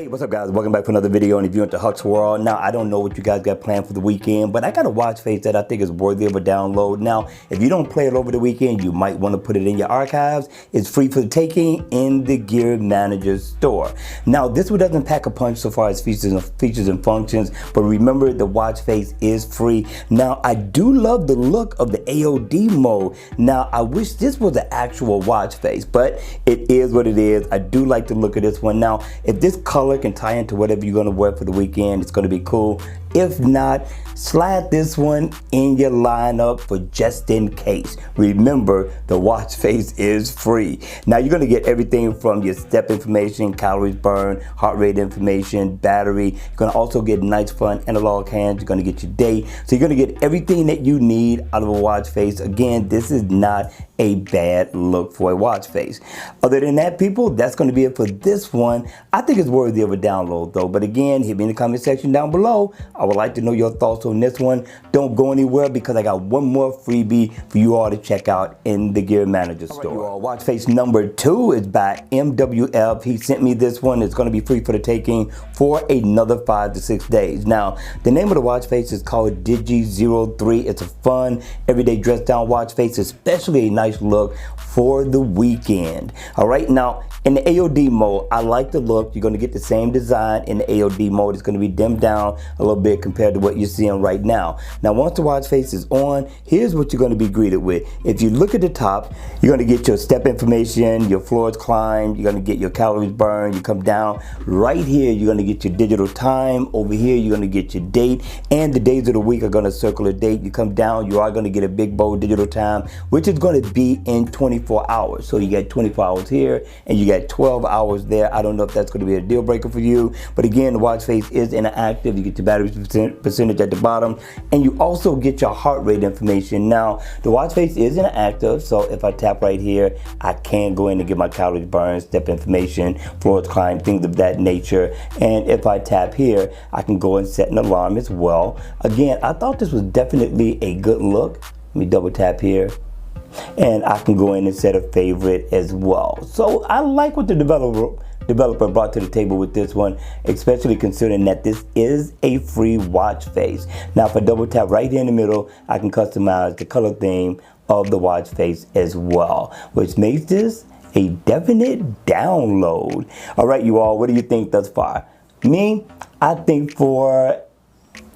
Hey, what's up guys? Welcome back to another video, and if you're into Huck's World, now I don't know what you guys got planned for the weekend, but I got a watch face that I think is worthy of a download. Now, if you don't play it over the weekend, you might want to put it in your archives. It's free for the taking in the Gear Manager store. Now, this one doesn't pack a punch so far as features and functions, but remember the watch face is free. Now, I do love the look of the AOD mode. Now, I wish this was an actual watch face, but it is what it is. I do like the look of this one. Now, if this color can tie into whatever you're going to wear for the weekend, it's going to be cool. If not, slide this one in your lineup for just in case. Remember, the watch face is free. Now, you're going to get everything from your step information, calories burned, heart rate information, battery. You're going to also get nice fun analog hands. You're going to get your date. So you're going to get everything that you need out of a watch face. Again, this is not a bad look for a watch face. Other than that, people, that's going to be it for this one. I think it's worthy of a download though. But again, hit me in the comment section down below. I would like to know your thoughts on this one. Don't go anywhere because I got one more freebie for you all to check out in the Gear Manager store. Right, you all, watch face number 2 is by MWF. He sent me this one. It's going to be free for the taking for another 5 to 6 days. Now, the name of the watch face is called Digi 03. It's a fun, everyday dress down watch face, especially a nice look for the weekend. All right, now in the AOD mode, I like the look. You're going to get the same design in the AOD mode. It's going to be dimmed down a little bit compared to what you're seeing right now. Now, once the watch face is on, here's what you're going to be greeted with. If you look at the top, you're going to get your step information, your floors climbed, you're going to get your calories burned. You come down right here, you're going to get your digital time. Over here, you're going to get your date, and the days of the week are going to circle a date. You come down, you are going to get a big bold digital time, which is going to be in 24 hours. So you get 24 hours here, and you got 12 hours there. I don't know if that's going to be a deal breaker for you, but again, the watch face is interactive. You get your battery percentage at the bottom, and you also get your heart rate information. Now, the watch face is interactive, so if I tap right here, I can go in and get my calories burned, step information, floors climb, things of that nature. And if I tap here, I can go and set an alarm as well. Again, I thought this was definitely a good look. Let me double tap here, and I can go in and set a favorite as well. So I like what the developer brought to the table with this one, especially considering that this is a free watch face. Now, if I double tap right here in the middle, I can customize the color theme of the watch face as well, which makes this a definite download. All right, you all, what do you think thus far? Me, I think for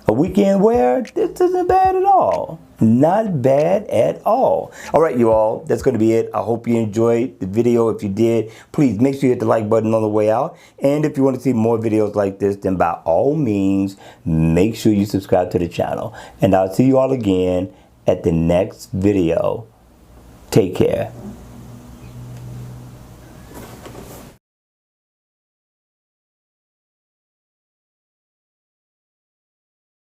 a weekend wear, this isn't bad at all. Not bad at all. All right, you all, that's going to be it. I hope you enjoyed the video. If you did, please make sure you hit the like button on the way out. And if you want to see more videos like this, then by all means, make sure you subscribe to the channel. And I'll see you all again at the next video. Take care.